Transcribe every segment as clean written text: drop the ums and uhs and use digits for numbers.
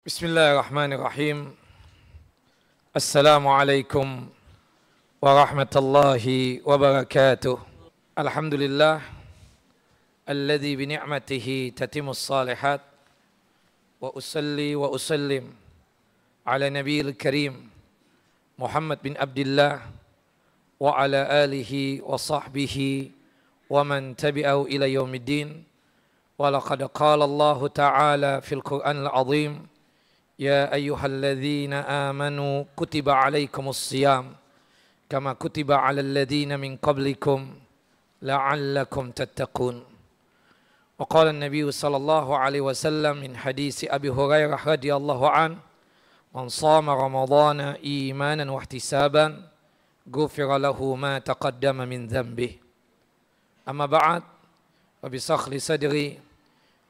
Bismillahirrahmanirrahim. Assalamualaikum warahmatullahi wabarakatuh. Alhamdulillah alladzi bi ni'matihi tatimmus shalihat wa usalli wa usallim ala nabiyil karim Muhammad bin Abdullah wa ala alihi wa sahbihi wa man tabi'ahu ila yaumiddin. Wa laqad qala Allah ta'ala fil Qur'anil 'azim يا أيها الذين آمنوا كتب عليكم الصيام كما كتب على الذين من قبلكم لعلكم تتقون. وقال النبي صلى الله عليه وسلم من حديث أبي هريرة رضي الله عنه من صام رمضان إيمانا واحتسابا غفر له ما تقدم من ذنبه. أما بعد وبشرح صدري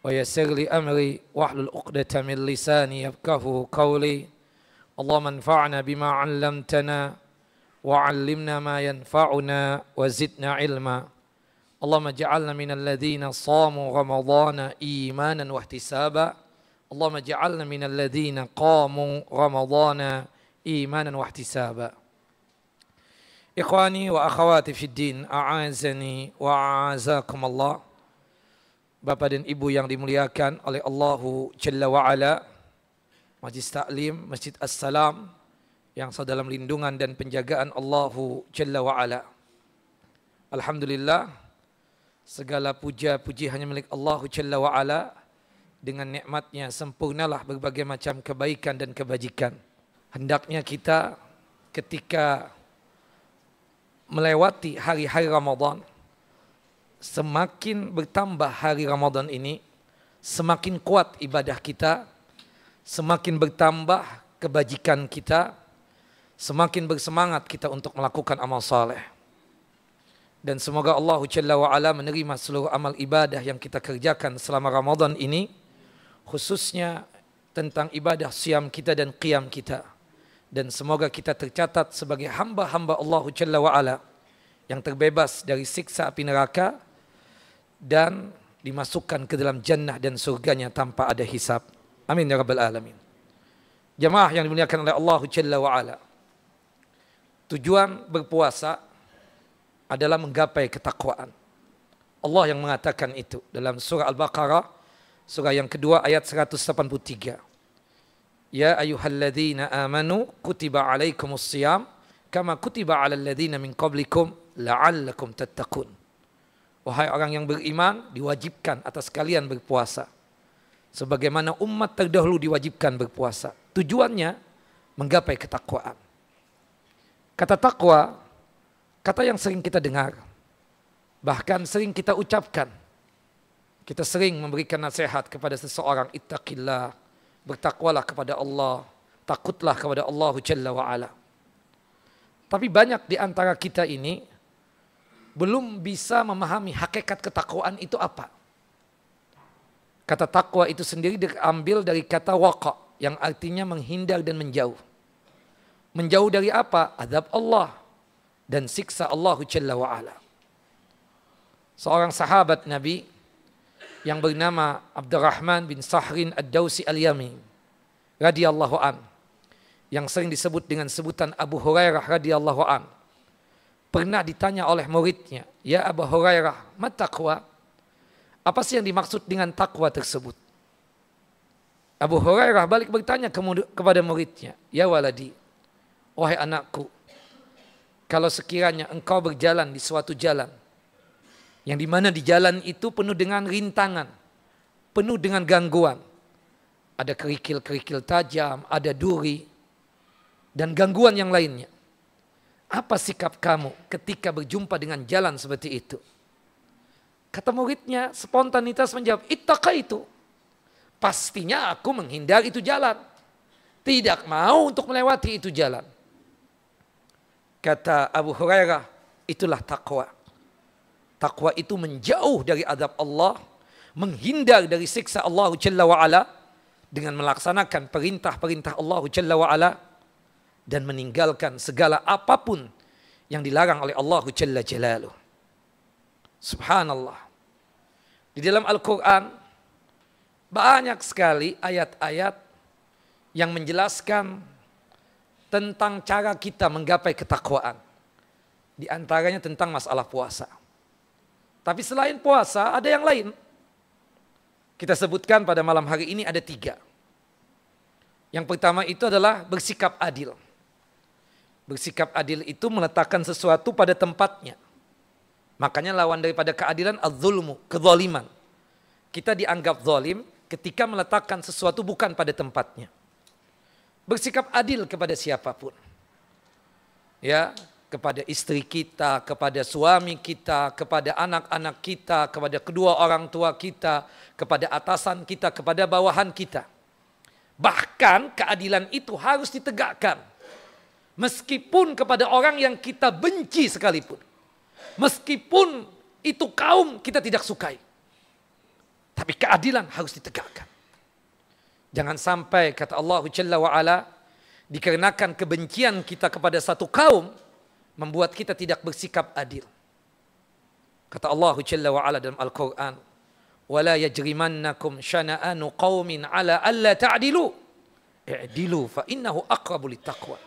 ويسر لي أمري واحلل عقدة من لساني يفقهوا قولي. اللهم انفعنا بما علمتنا وعلمنا ما ينفعنا وزدنا علما. اللهم اجعلنا من الذين صاموا رمضان إيمانا واحتسابا. اللهم اجعلنا من الذين قاموا رمضان إيمانا واحتسابا. إخواني وأخواتي في الدين أعزني وأعزكم الله. Bapak dan Ibu yang dimuliakan oleh Allahu Jalla wa'ala, Majlis Ta'lim Masjid As-Salam yang dalam lindungan dan penjagaan Allahu Jalla wa'ala. Alhamdulillah, segala puja-puji hanya milik Allahu Jalla wa'ala. Dengan nikmatnya sempurnalah berbagai macam kebaikan dan kebajikan. Hendaknya kita ketika melewati hari-hari Ramadan, semakin bertambah hari Ramadan ini, semakin kuat ibadah kita, semakin bertambah kebajikan kita, semakin bersemangat kita untuk melakukan amal saleh. Dan semoga Allah Jalla wa'ala menerima seluruh amal ibadah yang kita kerjakan selama Ramadan ini, khususnya tentang ibadah siam kita dan qiyam kita. Dan semoga kita tercatat sebagai hamba-hamba Allah Jalla wa'ala yang terbebas dari siksa api neraka dan dimasukkan ke dalam jannah dan surganya tanpa ada hisab. Amin ya rabbal alamin. Jamaah yang dimuliakan oleh Allah Jalla wa'ala, tujuan berpuasa adalah menggapai ketakwaan. Allah yang mengatakan itu dalam surah Al-Baqarah, surah yang kedua ayat 183. Ya ayyuhalladzina amanu kutiba alaikumus siyam kama kutiba alal ladzina min qablikum la'allakum tattaqun. Wahai orang yang beriman, diwajibkan atas kalian berpuasa sebagaimana umat terdahulu diwajibkan berpuasa. Tujuannya menggapai ketakwaan. Kata takwa, kata yang sering kita dengar, bahkan sering kita ucapkan. Kita sering memberikan nasihat kepada seseorang, ittaqillah, bertakwalah kepada Allah, takutlah kepada Allah Jalla wa'ala. Tapi banyak di antara kita ini belum bisa memahami hakikat ketakwaan itu apa. Kata takwa itu sendiri diambil dari kata waqa, yang artinya menghindar dan menjauh. Menjauh dari apa? Azab Allah dan siksa Allah Jalla wa'ala. Seorang sahabat Nabi yang bernama Abdurrahman bin Sahrin Ad-Dawsi Al-Yami radhiyallahu an, yang sering disebut dengan sebutan Abu Hurairah radhiyallahu an, pernah ditanya oleh muridnya, ya Abu Hurairah, mat taqwa? Apa sih yang dimaksud dengan takwa tersebut? Abu Hurairah balik bertanya kepada muridnya, ya waladi, wahai anakku, kalau sekiranya engkau berjalan di suatu jalan, yang dimana di jalan itu penuh dengan rintangan, penuh dengan gangguan, ada kerikil-kerikil tajam, ada duri, dan gangguan yang lainnya. Apa sikap kamu ketika berjumpa dengan jalan seperti itu? Kata muridnya spontanitas menjawab, ittaqaitu. Pastinya aku menghindar itu jalan. Tidak mau untuk melewati itu jalan. Kata Abu Hurairah, itulah takwa. Takwa itu menjauh dari azab Allah, menghindar dari siksa Allah Jalla wa'ala dengan melaksanakan perintah-perintah Allah Jalla wa'ala dan meninggalkan segala apapun yang dilarang oleh Allah Jalla Jalaluh. Subhanallah. Di dalam Al-Quran banyak sekali ayat-ayat yang menjelaskan tentang cara kita menggapai ketakwaan. Di antaranya tentang masalah puasa. Tapi selain puasa ada yang lain. Kita sebutkan pada malam hari ini ada 3. Yang pertama itu adalah bersikap adil. Bersikap adil itu meletakkan sesuatu pada tempatnya. Makanya lawan daripada keadilan az-zulmu, kezaliman. Kita dianggap zalim ketika meletakkan sesuatu bukan pada tempatnya. Bersikap adil kepada siapapun. Ya, kepada istri kita, kepada suami kita, kepada anak-anak kita, kepada kedua orang tua kita, kepada atasan kita, kepada bawahan kita. Bahkan keadilan itu harus ditegakkan. Meskipun kepada orang yang kita benci sekalipun. Meskipun itu kaum kita tidak sukai. Tapi keadilan harus ditegakkan. Jangan sampai kata Allah Jalla wa'ala, dikarenakan kebencian kita kepada satu kaum, membuat kita tidak bersikap adil. Kata Allah Jalla wa'ala dalam Al-Quran, وَلَا يَجْرِمَنَّكُمْ شَنَآنُ قَوْمٍ عَلَىٰ أَلَّا تَعْدِلُوا اعْدِلُوا فَإِنَّهُ أَقْرَبُ لِلتَّقْوَى.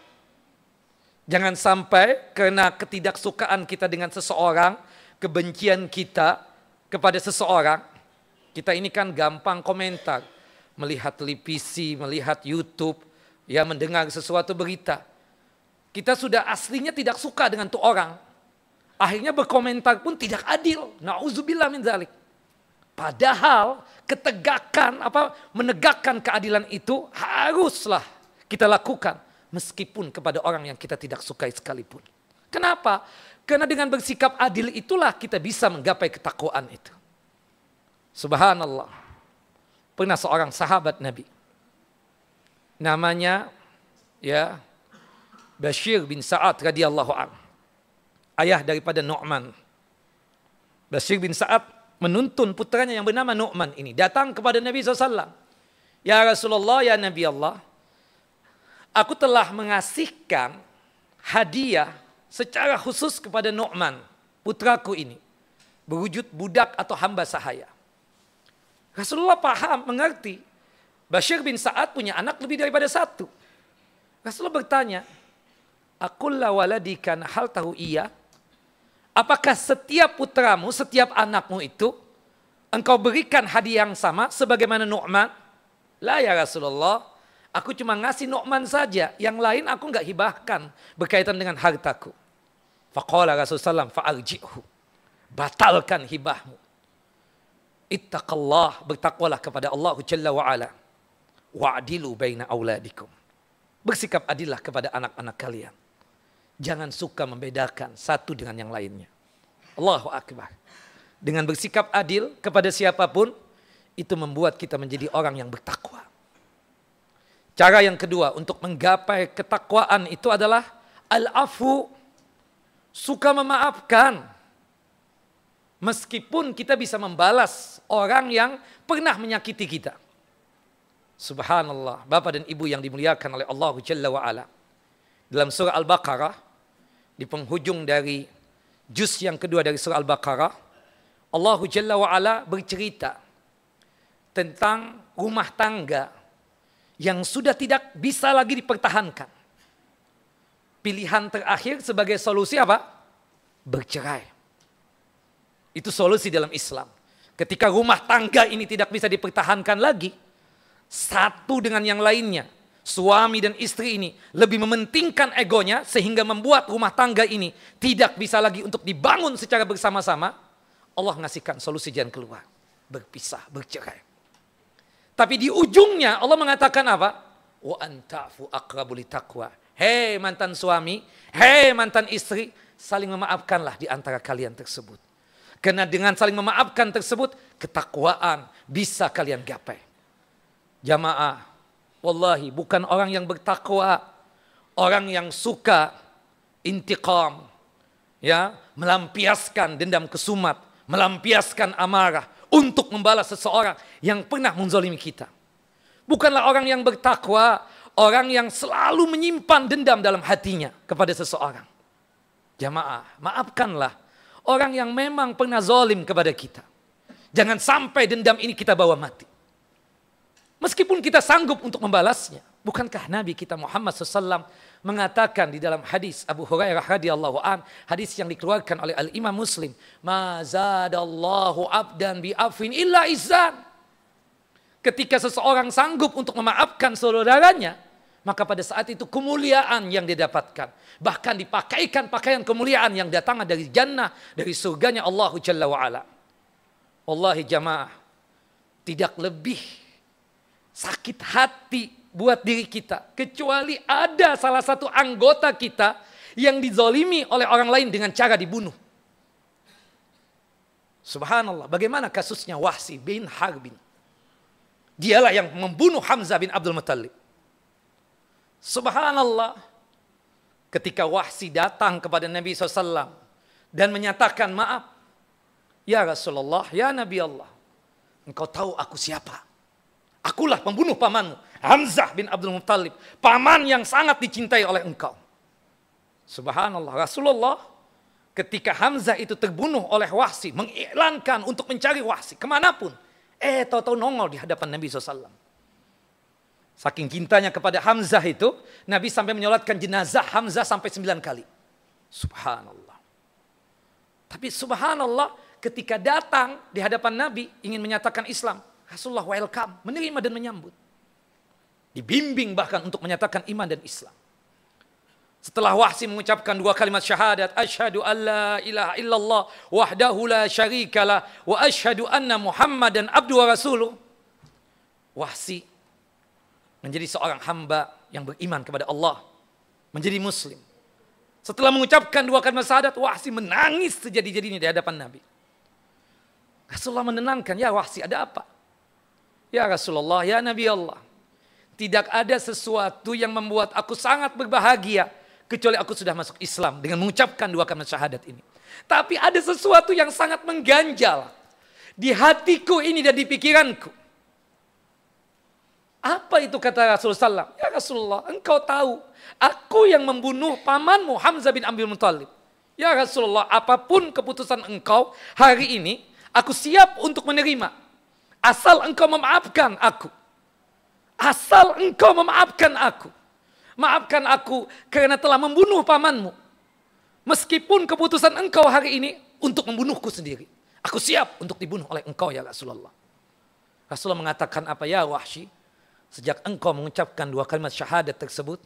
Jangan sampai karena ketidaksukaan kita dengan seseorang, kebencian kita kepada seseorang, kita ini kan gampang komentar, melihat televisi, melihat YouTube, ya mendengar sesuatu berita. Kita sudah aslinya tidak suka dengan tuh orang. Akhirnya berkomentar pun tidak adil. Na'udzubillah min dzalik. Padahal ketegakan menegakkan keadilan itu haruslah kita lakukan meskipun kepada orang yang kita tidak sukai sekalipun. Kenapa? Karena dengan bersikap adil itulah kita bisa menggapai ketakwaan itu. Subhanallah. Pernah seorang sahabat Nabi. Namanya ya Bashir bin Sa'ad radhiyallahu anhu. Ayah daripada Nu'man. Bashir bin Sa'ad menuntun putranya yang bernama Nu'man ini datang kepada Nabi SAW. Ya Rasulullah, ya Nabi Allah, aku telah mengasihkan hadiah secara khusus kepada Nu'man, putraku ini, berwujud budak atau hamba sahaya. Rasulullah paham, mengerti. Bashir bin Sa'ad punya anak lebih daripada 1. Rasulullah bertanya, Aqulla waladika hal tahu iya? Apakah setiap putramu, setiap anakmu itu engkau berikan hadiah yang sama sebagaimana Nu'man? La ya Rasulullah, aku cuma ngasih Nu'man saja, yang lain aku enggak hibahkan berkaitan dengan hartaku. Faqala Rasulullah fa'arji'hu, batalkan hibahmu. Ittaqallah, bertakwalah kepada Allah Jalla wa'ala. Wa'adilu baina auladikum. Bersikap adillah kepada anak-anak kalian. Jangan suka membedakan satu dengan yang lainnya. Allahu Akbar. Dengan bersikap adil kepada siapapun, itu membuat kita menjadi orang yang bertakwa. Cara yang kedua untuk menggapai ketakwaan itu adalah al-afu. Suka memaafkan. Meskipun kita bisa membalas orang yang pernah menyakiti kita. Subhanallah. Bapak dan Ibu yang dimuliakan oleh Allah Jalla wa'ala. Dalam surah Al-Baqarah, di penghujung dari juz yang kedua dari surah Al-Baqarah, Allah Jalla wa'ala bercerita tentang rumah tangga yang sudah tidak bisa lagi dipertahankan. Pilihan terakhir sebagai solusi apa? Bercerai. Itu solusi dalam Islam. Ketika rumah tangga ini tidak bisa dipertahankan lagi, satu dengan yang lainnya, suami dan istri ini lebih mementingkan egonya sehingga membuat rumah tangga ini tidak bisa lagi untuk dibangun secara bersama-sama. Allah ngasihkan solusi jalan keluar. Berpisah, bercerai. Tapi di ujungnya Allah mengatakan apa? Wa anta'fu aqrabu litaqwa. Hei mantan suami, hei mantan istri, saling memaafkanlah di antara kalian tersebut. Karena dengan saling memaafkan tersebut, ketakwaan bisa kalian gapai. Jamaah, wallahi bukan orang yang bertakwa, orang yang suka intiqam, ya, melampiaskan dendam kesumat, melampiaskan amarah untuk membalas seseorang yang pernah menzalimi kita. Bukanlah orang yang bertakwa, orang yang selalu menyimpan dendam dalam hatinya kepada seseorang. Jamaah, maafkanlah orang yang memang pernah zalim kepada kita. Jangan sampai dendam ini kita bawa mati. Meskipun kita sanggup untuk membalasnya. Bukankah Nabi kita Muhammad SAW mengatakan di dalam hadis Abu Hurairah radhiyallahu an, hadis yang dikeluarkan oleh Al-Imam Muslim, "Ma zadallahu abdan bi afin illa izzan." Ketika seseorang sanggup untuk memaafkan saudaranya, maka pada saat itu kemuliaan yang didapatkan. Bahkan dipakaikan pakaian kemuliaan yang datang dari jannah, dari surganya Allah Jalla wa'ala. Wallahi jamaah, tidak lebih sakit hati buat diri kita, kecuali ada salah satu anggota kita yang dizolimi oleh orang lain dengan cara dibunuh. Subhanallah, bagaimana kasusnya Wahsy bin Harbin. Dialah yang membunuh Hamzah bin Abdul Muttalib. Subhanallah, ketika Wahsy datang kepada Nabi SAW dan menyatakan, maaf, ya Rasulullah, ya Nabi Allah, engkau tahu aku siapa? Akulah pembunuh pamanmu, Hamzah bin Abdul Muttalib, paman yang sangat dicintai oleh engkau. Subhanallah, Rasulullah ketika Hamzah itu terbunuh oleh Wahsy, mengiklankan untuk mencari Wahsy kemanapun. Tahu-tahu nongol di hadapan Nabi SAW. Saking cintanya kepada Hamzah itu, Nabi sampai menyolatkan jenazah Hamzah sampai 9 kali. Subhanallah. Tapi subhanallah, ketika datang di hadapan Nabi ingin menyatakan Islam, Rasulullah welcome, menerima dan menyambut. Dibimbing bahkan untuk menyatakan iman dan Islam. Setelah Wahsy mengucapkan 2 kalimat syahadat, asyhadu an la ilaha illallah wahdahu la syarikalah wa asyhadu anna Muhammadan abduhu wa rasuluh. Wahsy menjadi seorang hamba yang beriman kepada Allah, menjadi muslim. Setelah mengucapkan 2 kalimat syahadat, Wahsy menangis sejadi-jadinya di hadapan Nabi. Rasulullah menenangkan, ya Wahsy, ada apa? Ya Rasulullah, ya Nabi Allah, tidak ada sesuatu yang membuat aku sangat berbahagia kecuali aku sudah masuk Islam dengan mengucapkan 2 kalimat syahadat ini. Tapi ada sesuatu yang sangat mengganjal di hatiku ini dan di pikiranku. Apa itu, kata Rasulullah SAW? Ya Rasulullah, engkau tahu aku yang membunuh pamanmu Hamzah bin Abdul Muttalib. Ya Rasulullah, apapun keputusan engkau hari ini, aku siap untuk menerima. Asal engkau memaafkan aku. Asal engkau memaafkan aku. Maafkan aku karena telah membunuh pamanmu. Meskipun keputusan engkau hari ini untuk membunuhku sendiri. Aku siap untuk dibunuh oleh engkau ya Rasulullah. Rasulullah mengatakan apa, ya Wahsy? Sejak engkau mengucapkan 2 kalimat syahadat tersebut,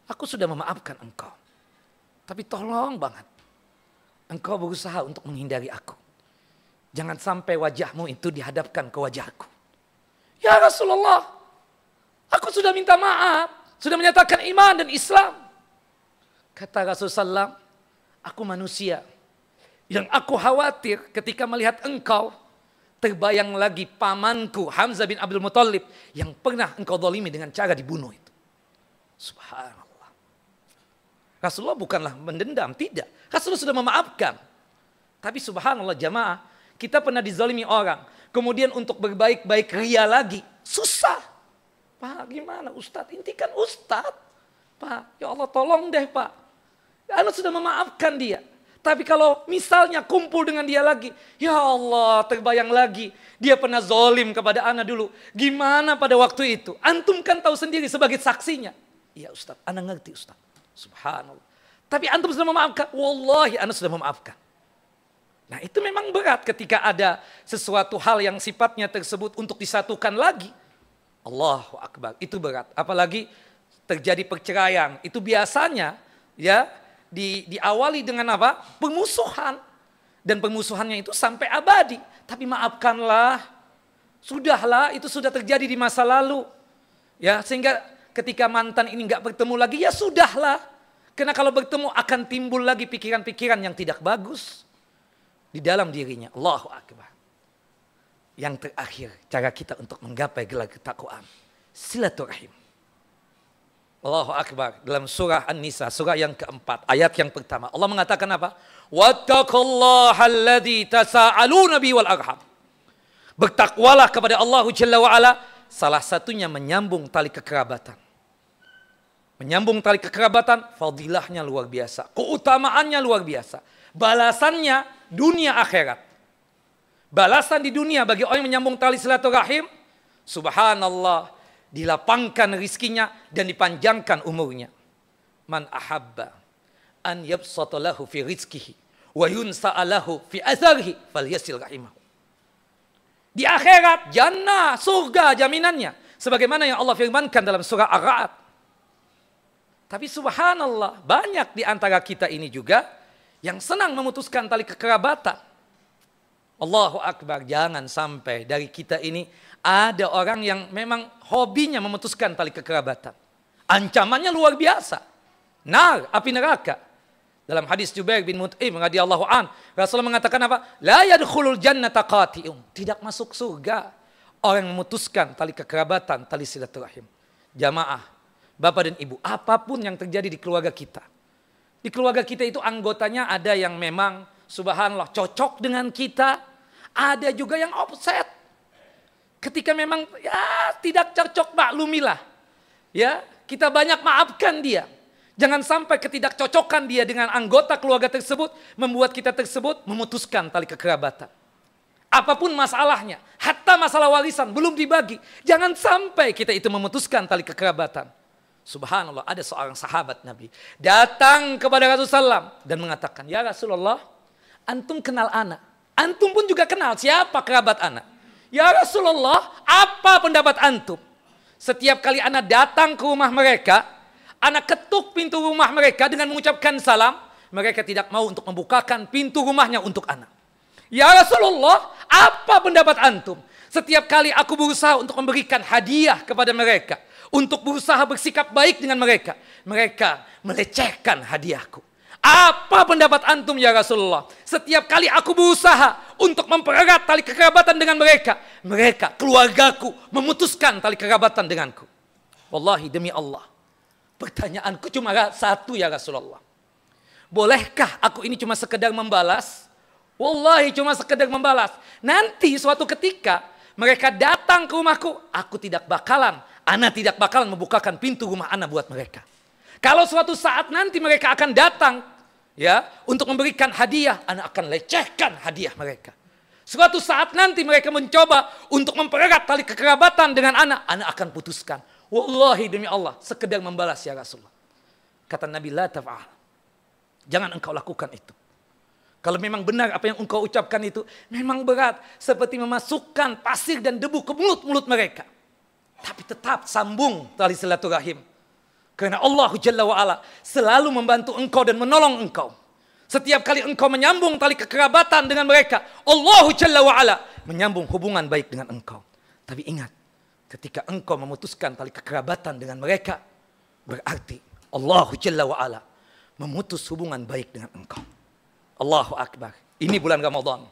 aku sudah memaafkan engkau. Tapi tolong banget, engkau berusaha untuk menghindari aku. Jangan sampai wajahmu itu dihadapkan ke wajahku. Ya Rasulullah, aku sudah minta maaf. Sudah menyatakan iman dan Islam. Kata Rasulullah, aku manusia. Yang aku khawatir ketika melihat engkau, terbayang lagi pamanku Hamzah bin Abdul Muttalib yang pernah engkau zalimi dengan cara dibunuh itu. Subhanallah. Rasulullah bukanlah mendendam, tidak. Rasulullah sudah memaafkan. Tapi subhanallah jamaah, kita pernah dizalimi orang. Kemudian untuk berbaik-baik ria lagi, susah. Pak, gimana Ustadz? Inti kan Ustadz. Pak, ya Allah tolong deh Pak. Anda sudah memaafkan dia. Tapi kalau misalnya kumpul dengan dia lagi, ya Allah terbayang lagi. Dia pernah zolim kepada Ana dulu. Gimana pada waktu itu? Antum kan tahu sendiri sebagai saksinya. Iya Ustadz, Ana ngerti Ustadz. Subhanallah. Tapi antum sudah memaafkan. Wallahi Ana sudah memaafkan. Nah itu memang berat ketika ada sesuatu hal yang sifatnya tersebut untuk disatukan lagi. Allahu Akbar, itu berat. Apalagi terjadi perceraian. Itu biasanya ya diawali dengan apa? Permusuhan. Dan permusuhannya itu sampai abadi. Tapi maafkanlah. Sudahlah, itu sudah terjadi di masa lalu. Ya, sehingga ketika mantan ini nggak bertemu lagi, ya sudahlah. Karena kalau bertemu akan timbul lagi pikiran-pikiran yang tidak bagus di dalam dirinya. Allahu Akbar. Yang terakhir, cara kita untuk menggapai gelar ketakwaan, silaturahim. Allahu Akbar. Dalam surah An-Nisa, surah yang keempat, ayat yang pertama, Allah mengatakan apa? Wattaqullaha alladzi tasaaluna bihi wal arham. Bertakwalah kepada Allah Jalla wa Ala, salah satunya menyambung tali kekerabatan. Menyambung tali kekerabatan, fadilahnya luar biasa, keutamaannya luar biasa. Balasannya dunia akhirat. Balasan di dunia bagi orang yang menyambung tali silaturahim, subhanallah, dilapangkan rizkinya dan dipanjangkan umurnya. Man ahabba an yabsata lahu fi rizkihi wa yunsa'a lahu fi atharihi falyasil rahimahu. Di akhirat jannah, surga jaminannya, sebagaimana yang Allah firmankan dalam surah Ar-Ra'd. Tapi subhanallah, banyak di antara kita ini juga yang senang memutuskan tali kekerabatan. Allahu Akbar, jangan sampai dari kita ini ada orang yang memang hobinya memutuskan tali kekerabatan. Ancamannya luar biasa. Nar, api neraka. Dalam hadis Jubair bin Mut'im radhiyallahu an, Rasulullah mengatakan apa? La yadkhulul jannata qati'un. Tidak masuk surga orang yang memutuskan tali kekerabatan, tali silaturahim. Jamaah, Bapak dan Ibu, apapun yang terjadi di keluarga kita. Di keluarga kita itu anggotanya ada yang memang subhanallah cocok dengan kita, ada juga yang offset. Ketika memang ya tidak cocok, maklumilah. Ya, kita banyak maafkan dia. Jangan sampai ketidakcocokan dia dengan anggota keluarga tersebut membuat kita tersebut memutuskan tali kekerabatan. Apapun masalahnya, hatta masalah warisan belum dibagi, jangan sampai kita itu memutuskan tali kekerabatan. Subhanallah, ada seorang sahabat Nabi datang kepada Rasulullah dan mengatakan, ya Rasulullah, antum kenal anak, antum pun juga kenal siapa kerabat anak. Ya Rasulullah, apa pendapat antum? Setiap kali anak datang ke rumah mereka, anak ketuk pintu rumah mereka dengan mengucapkan salam, mereka tidak mau untuk membukakan pintu rumahnya untuk anak. Ya Rasulullah, apa pendapat antum? Setiap kali aku berusaha untuk memberikan hadiah kepada mereka, untuk berusaha bersikap baik dengan mereka, mereka melecehkan hadiahku. Apa pendapat antum ya Rasulullah? Setiap kali aku berusaha untuk mempererat tali kekerabatan dengan mereka, mereka, keluargaku, memutuskan tali kekerabatan denganku. Wallahi demi Allah, pertanyaanku cuma satu ya Rasulullah. Bolehkah aku ini cuma sekedar membalas? Wallahi cuma sekedar membalas. Nanti suatu ketika mereka datang ke rumahku, aku tidak bakalan membukakan pintu rumah ana buat mereka. Kalau suatu saat nanti mereka akan datang ya untuk memberikan hadiah, ana akan lecehkan hadiah mereka. Suatu saat nanti mereka mencoba untuk mempererat tali kekerabatan dengan ana akan putuskan. Wallahi demi Allah, sekedar membalas ya Rasulullah. Kata Nabi, la taf'al. Jangan engkau lakukan itu. Kalau memang benar apa yang engkau ucapkan itu memang berat, seperti memasukkan pasir dan debu ke mulut-mulut mereka. Tapi tetap sambung tali silaturahim. Karena Allah Jalla wa'ala selalu membantu engkau dan menolong engkau. Setiap kali engkau menyambung tali kekerabatan dengan mereka, Allah Jalla wa'ala menyambung hubungan baik dengan engkau. Tapi ingat, ketika engkau memutuskan tali kekerabatan dengan mereka, berarti Allah Jalla wa'ala memutus hubungan baik dengan engkau. Allahu Akbar. Ini bulan Ramadan.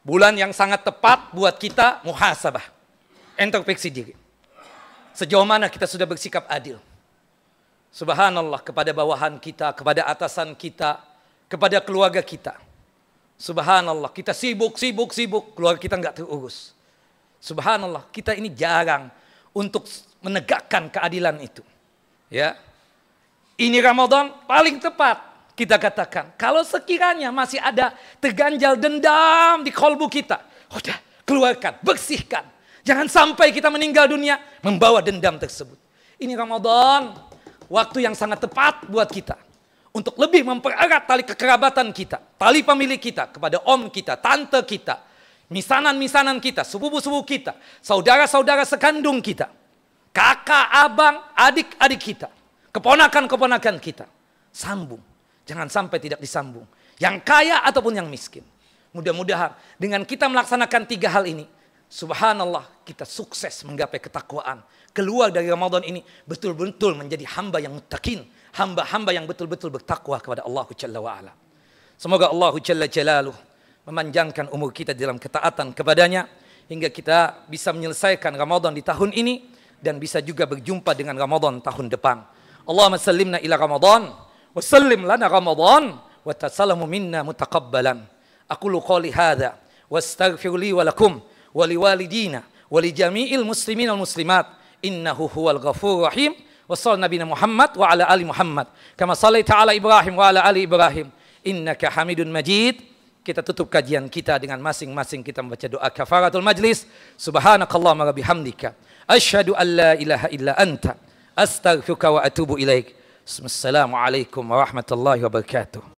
Bulan yang sangat tepat buat kita muhasabah. Introspeksi diri. Sejauh mana kita sudah bersikap adil. Subhanallah, kepada bawahan kita, kepada atasan kita, kepada keluarga kita. Subhanallah, kita sibuk, keluarga kita nggak terurus. Subhanallah, kita ini jarang untuk menegakkan keadilan itu. Ya, ini Ramadan paling tepat. Kita katakan, kalau sekiranya masih ada terganjal dendam di kolbu kita, udah keluarkan, bersihkan. Jangan sampai kita meninggal dunia membawa dendam tersebut. Ini Ramadan, waktu yang sangat tepat buat kita. Untuk lebih mempererat tali kekerabatan kita, tali pemilik kita, kepada om kita, tante kita, misanan-misanan kita, sepupu-sepupu kita, saudara-saudara sekandung kita, kakak, abang, adik-adik kita, keponakan-keponakan kita. Sambung. Jangan sampai tidak disambung. Yang kaya ataupun yang miskin. Mudah-mudahan dengan kita melaksanakan 3 hal ini, subhanallah, kita sukses menggapai ketakwaan. Keluar dari Ramadan ini betul-betul menjadi hamba yang muttaqin. Hamba-hamba yang betul-betul bertakwa kepada Allah Jalla wa'ala. Semoga Allah Jalla Jalaluh memanjangkan umur kita dalam ketaatan kepadanya. Hingga kita bisa menyelesaikan Ramadan di tahun ini. Dan bisa juga berjumpa dengan Ramadan tahun depan. Allahumma sallimna ila Ramadan. وسلم لنا رمضان وتسلم منا متقبلا أقول قولي هذا واستغفر لي ولكم ولوالدينا ولجميع المسلمين والمسلمات إنه هو الغفور الرحيم وصلى نبينا محمد وعلى آل محمد كما صليت على إبراهيم وعلى آل إبراهيم إنك حميد مجيد. Kita tutup kajian kita dengan masing-masing kita membaca doa kafaratul majlis. Subhanakallahumma wa bihamdika Asyhadu an la ilaha illa anta astaghfiruka wa atubu ilaik. Assalamualaikum warahmatullahi wabarakatuh.